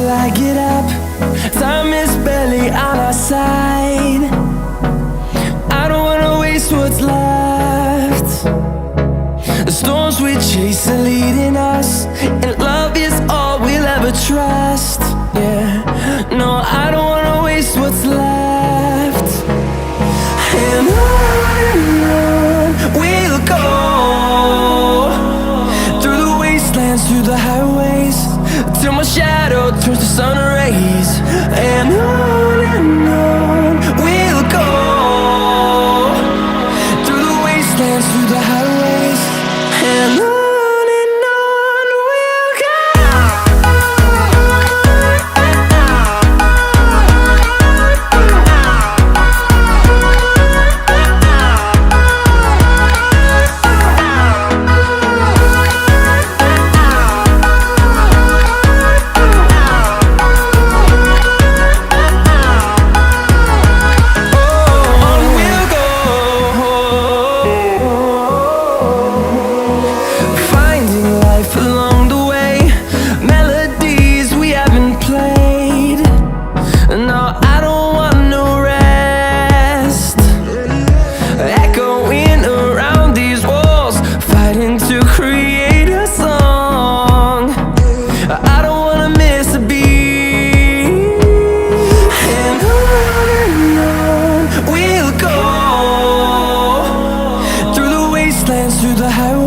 I get up, time is barely on our side. I don't wanna waste what's left. The storms we chase are leading us, and love is all we'll ever trust.